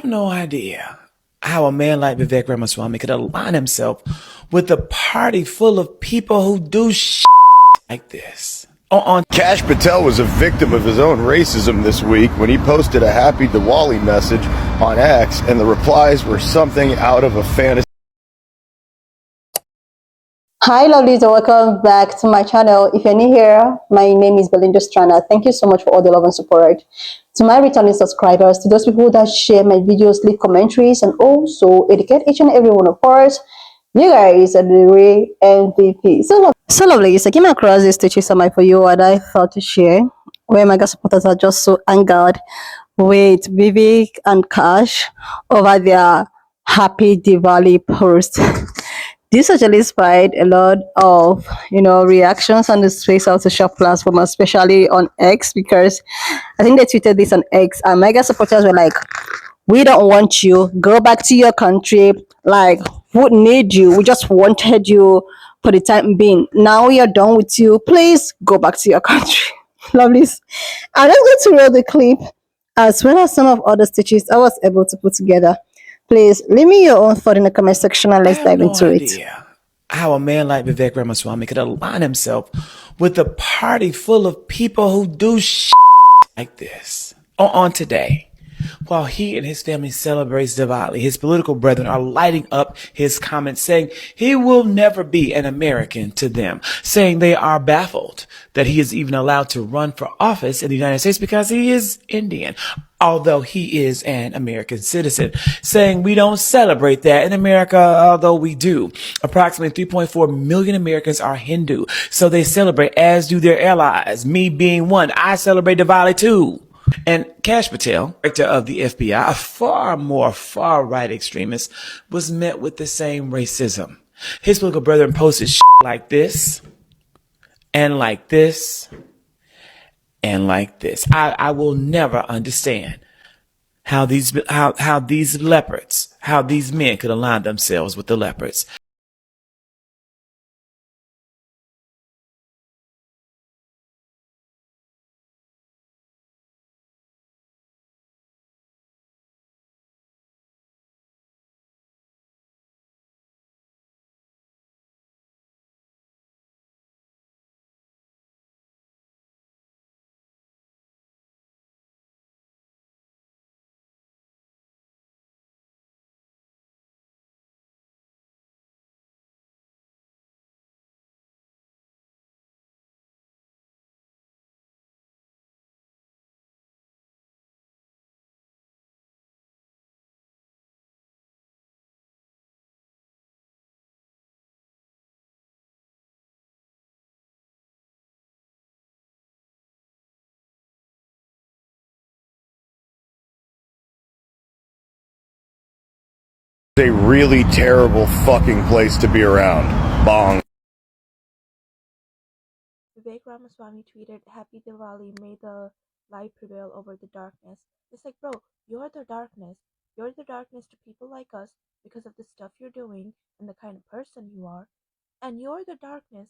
no idea how a man like ViVEK Ramaswamy could align himself with a party full of people who do shit like this. Kash Patel was a victim of his own racism this week when he posted a happy Diwali message on X, and the replies were something out of a fantasy. Hi lovelies, and welcome back to my channel. If you're new here, my name is Belinda Strana. Thank you so much for all the love and support. To my returning subscribers, to those people that share my videos, leave commentaries, and also educate each and every one of us, you guys are the real MVP. So lovelies, I came across this to summary for you, and I thought to share where my guys supporters are just so angered with ViVEK and Kash over their happy Diwali post. This actually inspired a lot of, reactions on the space of social platform, especially on X, because I think they tweeted this on X, and mega supporters were like, "We don't want you. Go back to your country. Like, who need you? We just wanted you for the time being. Now we are done with you. Please go back to your country." Lovelies. I'm just going to roll the clip as well as some of other stitches I was able to put together. Please leave me your own thought in the comment section and let's dive into it. How a man like ViVEK Ramaswamy could align himself with a party full of people who do shit like this on today. While he and his family celebrates Diwali, his political brethren are lighting up his comments, saying he will never be an American to them, saying they are baffled that he is even allowed to run for office in the United States because he is Indian, although he is an American citizen, saying we don't celebrate that in America, although we do. Approximately 3.4 million Americans are Hindu, so they celebrate, as do their allies, me being one. I celebrate Diwali too. And Kash Patel, director of the FBI, a far more far-right extremist, was met with the same racism. His political brethren posted shit like this, and like this, and like this. I will never understand how these leopards, how these men could align themselves with the leopards. A really terrible fucking place to be around. Bong. ViVEK Ramaswamy tweeted, "Happy Diwali, may the light prevail over the darkness." It's like, bro, you're the darkness. You're the darkness to people like us because of the stuff you're doing and the kind of person you are. And you're the darkness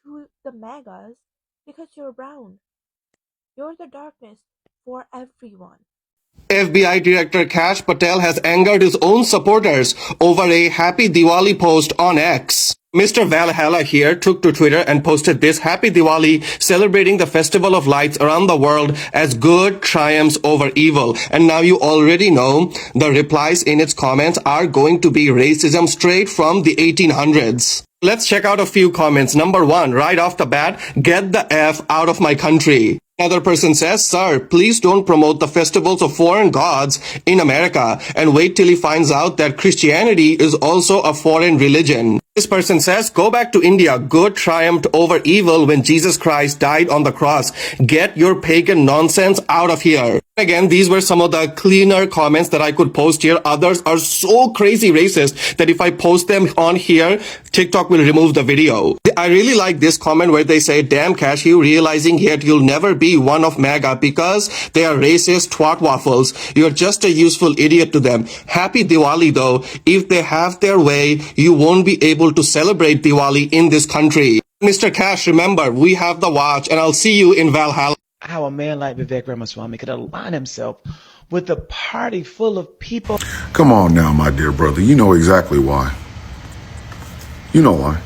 to the MAGAs because you're brown. You're the darkness for everyone. FBI Director Kash Patel has angered his own supporters over a Happy Diwali post on X. Mr. Valhalla here took to Twitter and posted this Happy Diwali, celebrating the festival of lights around the world as good triumphs over evil. And now you already know the replies in its comments are going to be racism straight from the 1800s. Let's check out a few comments. Number 1, right off the bat, "Get the F out of my country." Another person says, "Sir, please don't promote the festivals of foreign gods in America and wait till he finds out that Christianity is also a foreign religion." This person says, "Go back to India. Good triumphed over evil when Jesus Christ died on the cross. Get your pagan nonsense out of here." Again, these were some of the cleaner comments that I could post here. Others are so crazy racist that if I post them on here, TikTok will remove the video. I really like this comment where they say, "Damn Kash, you realizing yet you'll never be one of MAGA because they are racist twat waffles. You're just a useful idiot to them. Happy Diwali though. If they have their way, you won't be able to celebrate Diwali in this country." Mr. Kash, remember, we have the watch and I'll see you in Valhalla. How a man like ViVEK Ramaswamy could align himself with a party full of people. Come on now, my dear brother. You know exactly why. You know why.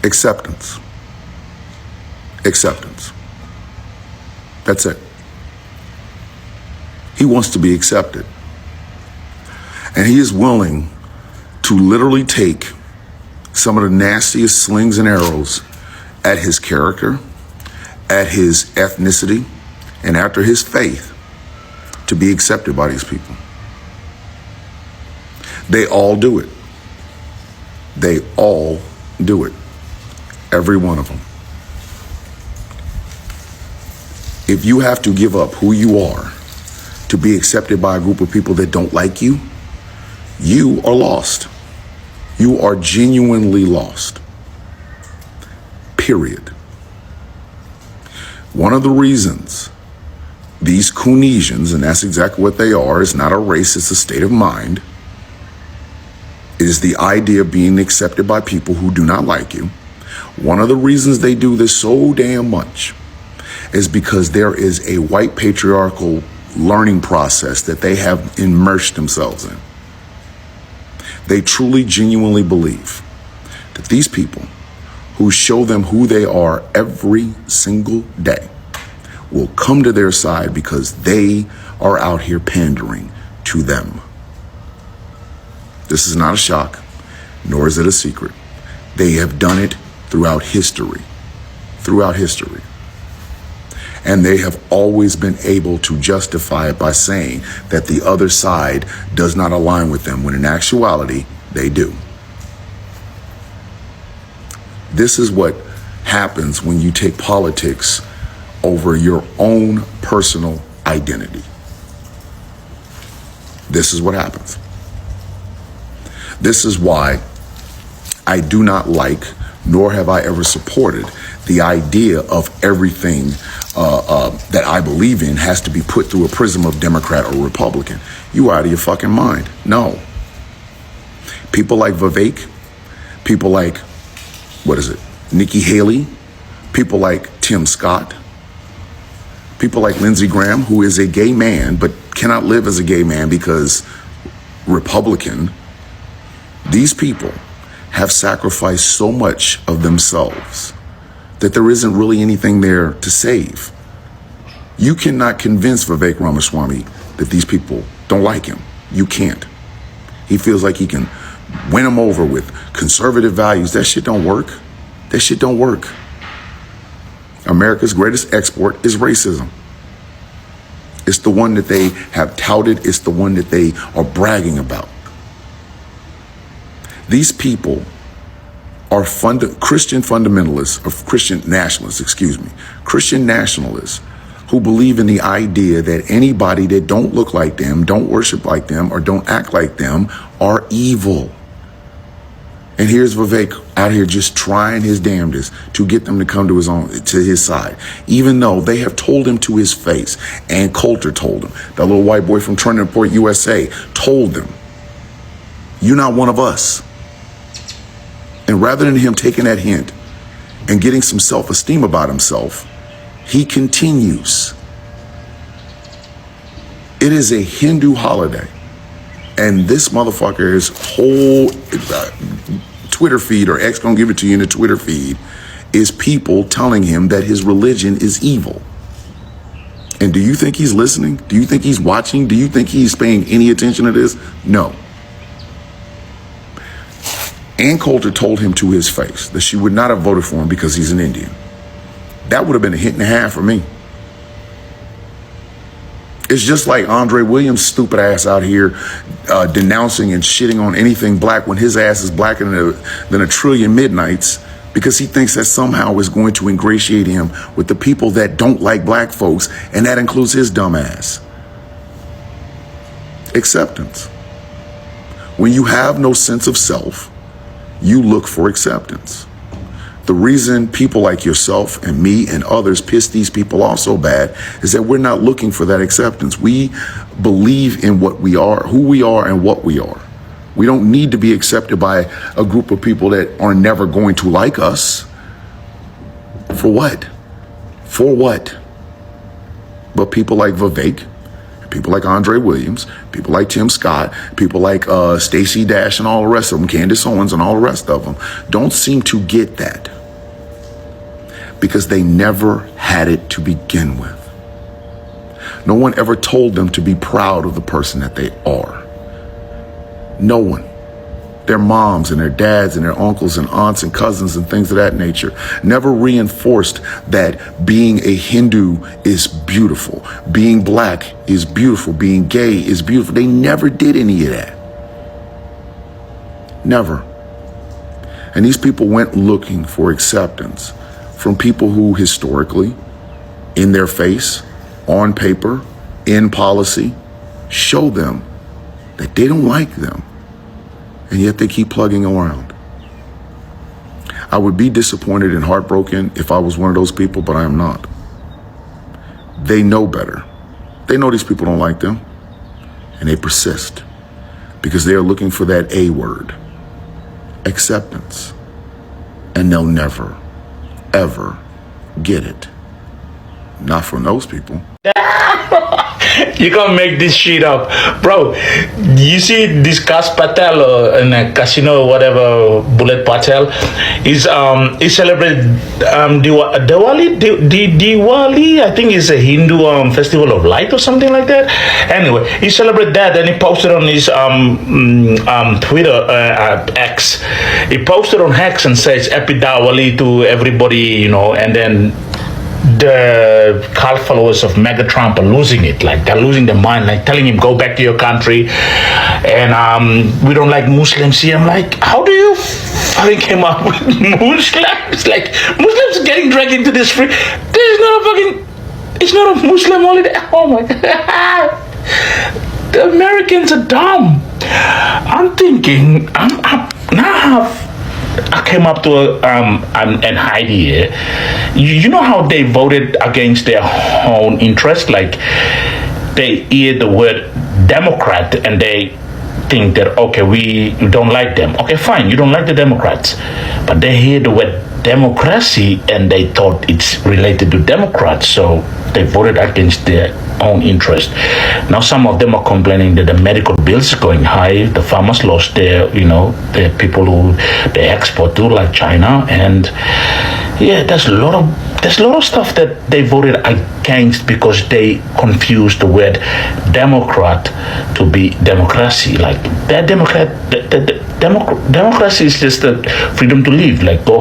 Acceptance. Acceptance. That's it. He wants to be accepted. And he is willing to literally take some of the nastiest slings and arrows at his character, at his ethnicity, and after his faith to be accepted by these people. They all do it. They all do it. Every one of them. If you have to give up who you are to be accepted by a group of people that don't like you, you are lost. You are genuinely lost. Period. One of the reasons these Coonesians, and that's exactly what they are, is not a race, it's a state of mind, is the idea of being accepted by people who do not like you. One of the reasons they do this so damn much is because there is a white patriarchal learning process that they have immersed themselves in. They truly, genuinely believe that these people who show them who they are every single day will come to their side because they are out here pandering to them. This is not a shock, nor is it a secret. They have done it throughout history. Throughout history. And they have always been able to justify it by saying that the other side does not align with them, when in actuality, they do. This is what happens when you take politics over your own personal identity. This is what happens. This is why I do not like, nor have I ever supported, the idea of everything that I believe in has to be put through a prism of Democrat or Republican. You out of your fucking mind. No. People like ViVEK, people like, Nikki Haley, people like Tim Scott, people like Lindsey Graham, who is a gay man but cannot live as a gay man because Republican. These people have sacrificed so much of themselves that there isn't really anything there to save. You cannot convince ViVEK Ramaswamy that these people don't like him. You can't. He feels like he can win them over with conservative values. That shit don't work. That shit don't work. America's greatest export is racism. It's the one that they have touted. It's the one that they are bragging about. These people are Christian fundamentalists, or Christian nationalists, Christian nationalists who believe in the idea that anybody that don't look like them, don't worship like them, or don't act like them are evil. And here's ViVEK out here just trying his damnedest to get them to come to his side, even though they have told him to his face. And Coulter told him, that little white boy from Trinidad, USA, told them, "You're not one of us." And rather than him taking that hint and getting some self-esteem about himself, he continues. It is a Hindu holiday. And this motherfucker's whole Twitter feed, or X gonna give it to you in the Twitter feed, is people telling him that his religion is evil. And do you think he's listening? Do you think he's watching? Do you think he's paying any attention to this? No. Ann Coulter told him to his face that she would not have voted for him because he's an Indian. That would have been a hit and a half for me. It's just like Andre Williams' stupid ass out here denouncing and shitting on anything black when his ass is blacker than a trillion midnights, because he thinks that somehow is going to ingratiate him with the people that don't like black folks, and that includes his dumb ass. Acceptance. When you have no sense of self, you look for acceptance. The reason people like yourself and me and others piss these people off so bad is that we're not looking for that acceptance. We believe in what we are, who we are, and what we are. We don't need to be accepted by a group of people that are never going to like us. For what? For what? But people like ViVEK, people like Andre Williams, people like Tim Scott, people like Stacey Dash and all the rest of them, Candace Owens and all the rest of them, don't seem to get that because they never had it to begin with. No one ever told them to be proud of the person that they are. No one. Their moms and their dads and their uncles and aunts and cousins and things of that nature never reinforced that being a Hindu is beautiful, being black is beautiful, being gay is beautiful. They never did any of that. Never. And these people went looking for acceptance from people who historically, in their face, on paper, in policy, show them that they don't like them. And yet they keep plugging around. I would be disappointed and heartbroken if I was one of those people, but I am not. They know better. They know these people don't like them, and they persist because they are looking for that A word, acceptance, and they'll never, ever get it. Not from those people. You can't make this shit up, bro. You see this KASH Patel in a casino, whatever, Bullet Patel is celebrated Diwali. I think it's a Hindu festival of light or something like that. Anyway, he celebrated that, and he posted on his Twitter X. He posted on X and says Happy Diwali to everybody, you know, and then the cult followers of Mega Trump are losing it. Like, they're losing their mind, like telling him, go back to your country. And we don't like Muslims here. I'm like, how do you fucking came up with Muslims? Like, Muslims are getting dragged into this free. This is not a fucking, it's not a Muslim holiday. Oh my God. The Americans are dumb. I'm thinking, I came up to an idea. You know how they voted against their own interest? Like, they hear the word Democrat and they think that, okay, we don't like them. Okay, fine, you don't like the Democrats. But they hear the word democracy and they thought it's related to Democrats. So they voted against their own interest. Now some of them are complaining that the medical bills are going high. The farmers lost their, you know, the people who they export to, like China. And yeah, there's a lot of stuff that they voted against because they confused the word Democrat to be democracy. Like, that democracy is just the freedom to live. Like, go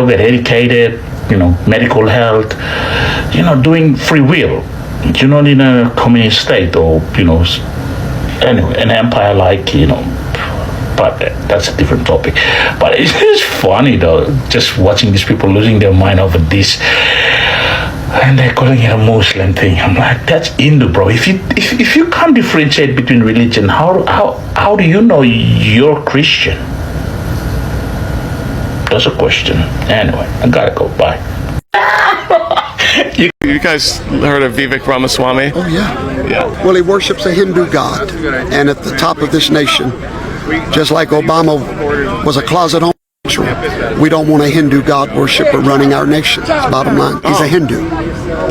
get educated, you know, medical health, you know, doing free will. You're not in a communist state or, you know, anyway, an empire like, you know, but that's a different topic. But it's funny though, just watching these people losing their mind over this, and they're calling it a Muslim thing. I'm like, that's Hindu, bro. If you can't differentiate between religion, how do you know you're Christian? That's a question. Anyway, I gotta go. Bye. You guys heard of ViVEK Ramaswamy? Oh, yeah. Yeah. Well, he worships a Hindu god. And at the top of this nation, just like Obama was a closet homosexual, we don't want a Hindu god worshiper running our nation. Bottom line, he's a Hindu.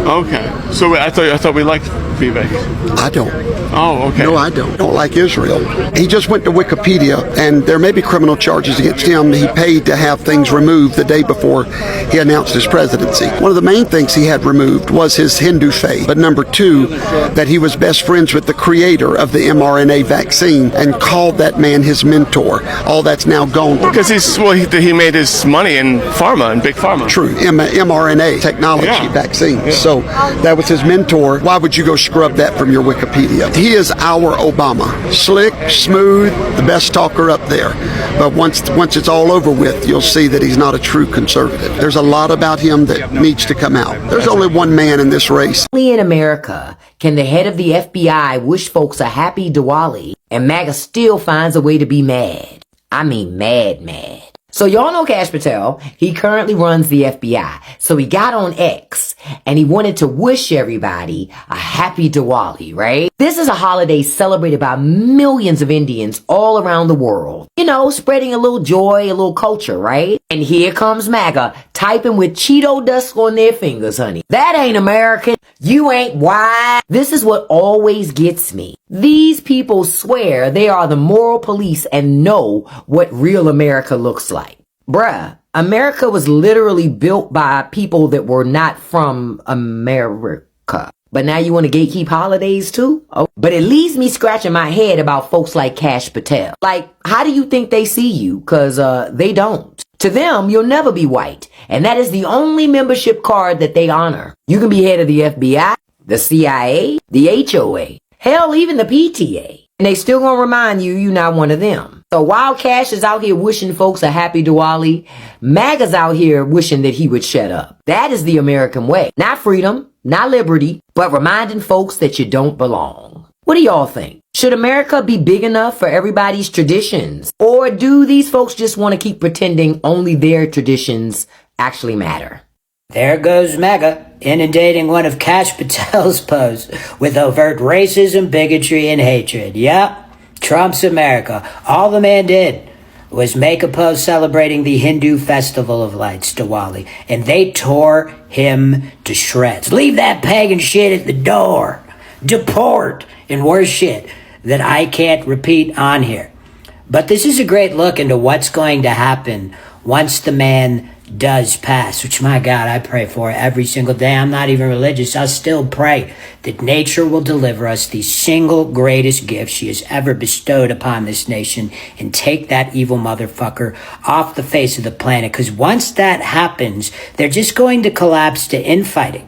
Okay. So I thought we liked ViVEK. I don't. Oh, okay. No, I don't like Israel. He just went to Wikipedia, and there may be criminal charges against him. He paid to have things removed the day before he announced his presidency. One of the main things he had removed was his Hindu faith. But number two, that he was best friends with the creator of the mRNA vaccine and called that man his mentor. All that's now gone. Because he made his money in pharma, and big pharma. True, mRNA technology vaccine. Yeah. So that was his mentor. Why would you go scrub that from your Wikipedia? He is our Obama. Slick, smooth, the best talker up there. But once it's all over with, you'll see that he's not a true conservative. There's a lot about him that needs to come out. There's only one man in this race. Only in America can the head of the FBI wish folks a happy Diwali and MAGA still finds a way to be mad. I mean mad. So y'all know KASH Patel. He currently runs the FBI. So he got on X and he wanted to wish everybody a happy Diwali, right? This is a holiday celebrated by millions of Indians all around the world. You know, spreading a little joy, a little culture, right? And here comes MAGA, typing with Cheeto dust on their fingers, honey. That ain't American. You ain't white. This is what always gets me. These people swear they are the moral police and know what real America looks like. Bruh, America was literally built by people that were not from America. But now you want to gatekeep holidays too? Oh. But it leaves me scratching my head about folks like Kash Patel. Like, how do you think they see you? Cause, they don't. To them, you'll never be white. And that is the only membership card that they honor. You can be head of the FBI, the CIA, the HOA, hell, even the PTA. And they still gonna remind you you're not one of them. So while Kash is out here wishing folks a happy Diwali, MAGA's out here wishing that he would shut up. That is the American way. Not freedom, not liberty, but reminding folks that you don't belong. What do y'all think? Should America be big enough for everybody's traditions? Or do these folks just want to keep pretending only their traditions actually matter? There goes MAGA, inundating one of Kash Patel's posts with overt racism, bigotry, and hatred. Yep, Trump's America. All the man did was make a post celebrating the Hindu Festival of Lights, Diwali, and they tore him to shreds. Leave that pagan shit at the door. Deport, and worse shit that I can't repeat on here. But this is a great look into what's going to happen once the man does pass, which, my God, I pray for every single day. I'm not even religious. I'll still pray that nature will deliver us the single greatest gift she has ever bestowed upon this nation and take that evil motherfucker off the face of the planet. Because once that happens, they're just going to collapse to infighting.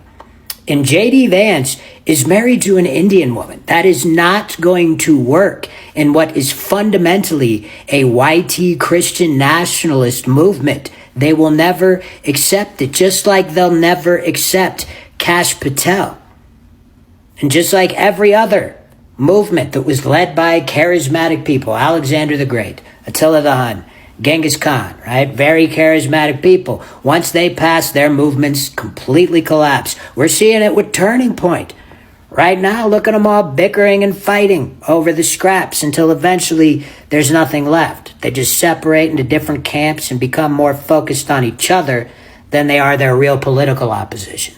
And J.D. Vance is married to an Indian woman. That is not going to work in what is fundamentally a YT Christian nationalist movement. They will never accept it, just like they'll never accept Kash Patel. And just like every other movement that was led by charismatic people, Alexander the Great, Attila the Hun, Genghis Khan, right? Very charismatic people. Once they pass, their movements completely collapse. We're seeing it with Turning Point. Right now, look at them all bickering and fighting over the scraps until eventually there's nothing left. They just separate into different camps and become more focused on each other than they are their real political opposition.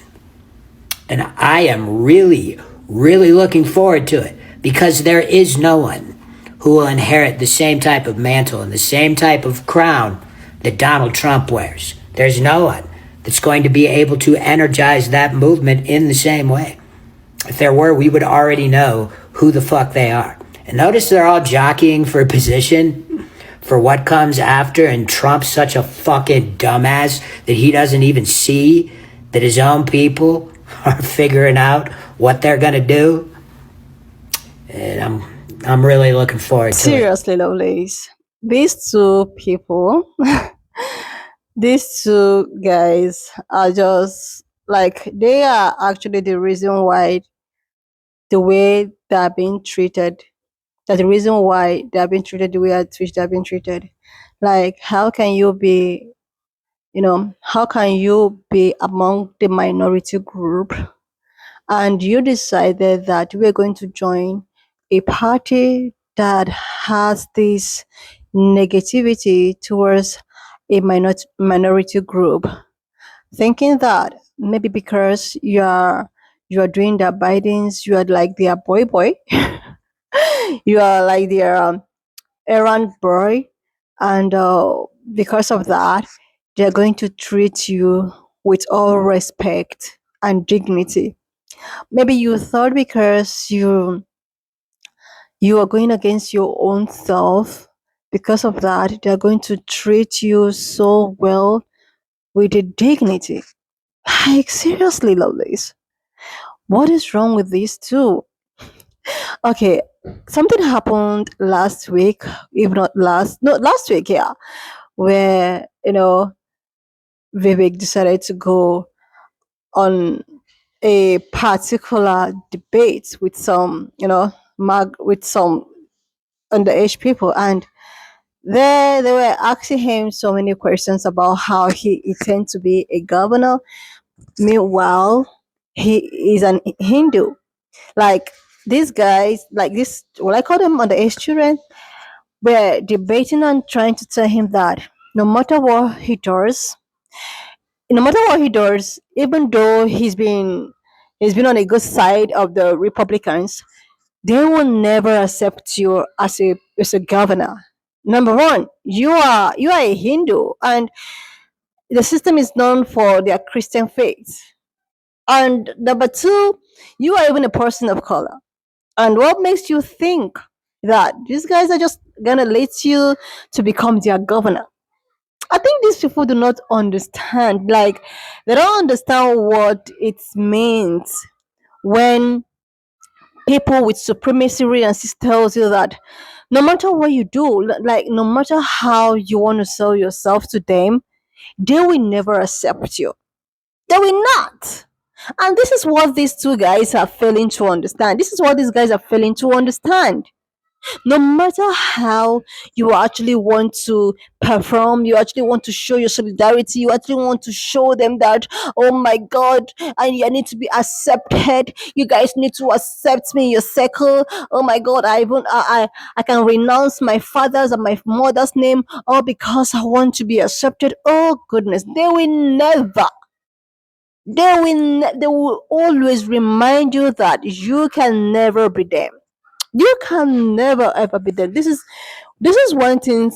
And I am really, really looking forward to it because there is no one who will inherit the same type of mantle and the same type of crown that Donald Trump wears. There's no one that's going to be able to energize that movement in the same way. If there were, we would already know who the fuck they are. And notice they're all jockeying for a position for what comes after, and Trump's such a fucking dumbass that he doesn't even see that his own people are figuring out what they're gonna do. And I'm really looking forward to Seriously, lovelies. These two people, these two guys are just like, they are actually the reason why the way they're being treated, that's the reason why they're being treated the way at which they're being treated. Like, how can you be, how can you be among the minority group and you decided that we're going to join a party that has this negativity towards a minority group, thinking that maybe because you are doing their bidings, you are like their boy, you are like their errand boy, and because of that, they're going to treat you with all respect and dignity. Maybe you thought because you are going against your own self, because of that, they're going to treat you so well with the dignity. Like, seriously, lovelies, what is wrong with these two? Okay, something happened last week, if not last, no, last week, yeah, where, Vivek decided to go on a particular debate with some, with some underage people, and they were asking him so many questions about how he intends to be a governor. Meanwhile, he is an Hindu. Like, these guys, like this, what I call them underage children, were debating and trying to tell him that no matter what he does, no matter what he does, even though he's been on a good side of the Republicans, they will never accept you as a governor. Number one, you are a Hindu, and the system is known for their Christian faith. And number two, you are even a person of color. And what makes you think that these guys are just gonna let you to become their governor? I think these people do not understand. Like, they don't understand what it means when people with supremacy realities tells you that no matter what you do, like no matter how you want to sell yourself to them, they will never accept you. They will not. And this is what these two guys are failing to understand. This is what these guys are failing to understand. No matter how you actually want to perform, you actually want to show your solidarity, you actually want to show them that, oh my god, I need to be accepted, you guys need to accept me in your circle, oh my god, I can renounce my father's and my mother's name all because I want to be accepted. Oh goodness, they will never, they will always remind you that you can never be them. You can never ever be them. This is one thing,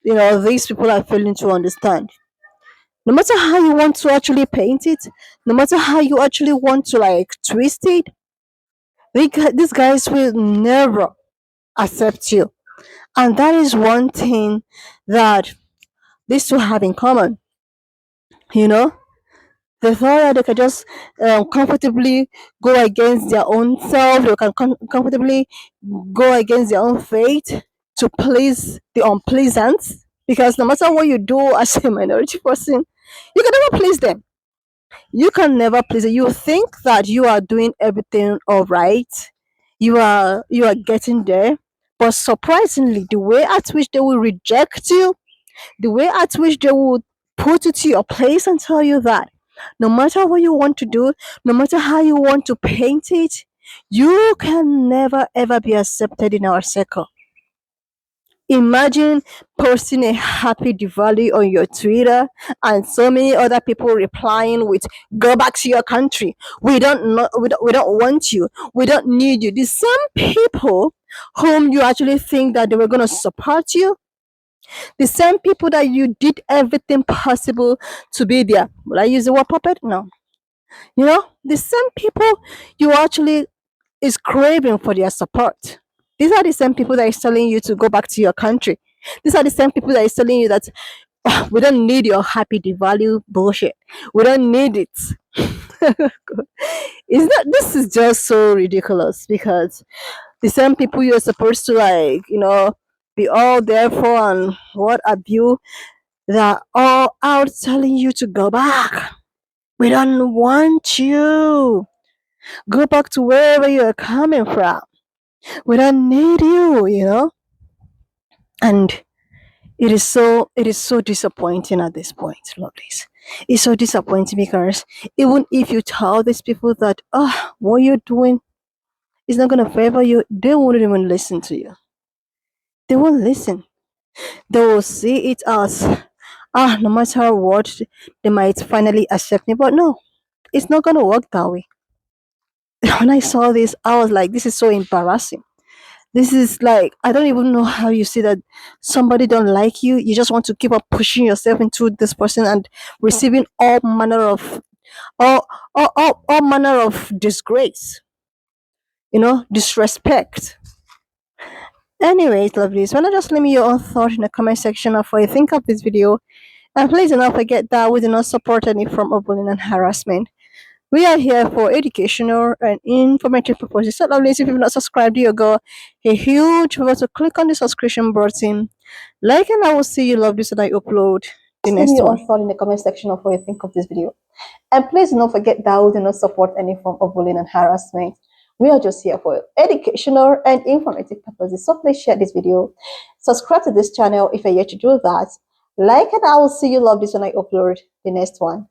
these people are failing to understand. No matter how you want to actually paint it, no matter how you actually want to like twist it, these guys will never accept you. And that is one thing that these two have in common. You know, they thought that they could just comfortably go against their own self. They can comfortably go against their own fate to please the unpleasant. Because no matter what you do as a minority person, you can never please them. You can never please them. You think that you are doing everything all right. You are getting there. But surprisingly, the way at which they will reject you, the way at which they will put you to your place and tell you that no matter what you want to do, no matter how you want to paint it, you can never ever be accepted in our circle. Imagine posting a happy Diwali on your Twitter and so many other people replying with "Go back to your country. We don't know. We don't want you. We don't need you." The same people whom you actually think that they were gonna support you, the same people that you did everything possible to be there. Will I use the word puppet? No. The same people you actually is craving for their support. These are the same people that is telling you to go back to your country. These are the same people that is telling you that, "Oh, we don't need your happy devalue bullshit. We don't need it." Is that this is just so ridiculous because the same people you're supposed to like, be all there for and what have you, they're all out telling you to go back. We don't want you. Go back to wherever you're coming from. We don't need you. And it is so disappointing at this point, lovelies. It's so disappointing because even if you tell these people that, what you're doing is not gonna favor you, they won't even listen to you. They won't listen. They will see it as, no matter what, they might finally accept me. But no, it's not gonna work that way. When I saw this, I was like, this is so embarrassing. This is like, I don't even know how you see that somebody don't like you. You just want to keep up pushing yourself into this person and receiving all manner of disgrace, disrespect. Anyways, lovelies, wanna just leave me your own thought in the comment section of what you think of this video. And please do not forget that we do not support any form of bullying and harassment. We are here for educational and informative purposes. So, lovelies, if you've not subscribed, you go a huge favor to click on the subscription button. Like, and I will see you, lovelies, when I upload the next one. Leave me your thought in the comment section of what you think of this video. And please do not forget that we do not support any form of bullying and harassment. We are just here for educational and informative purposes. So please share this video. Subscribe to this channel if you're yet to do that. Like, and I will see you, lovelies, when I upload the next one.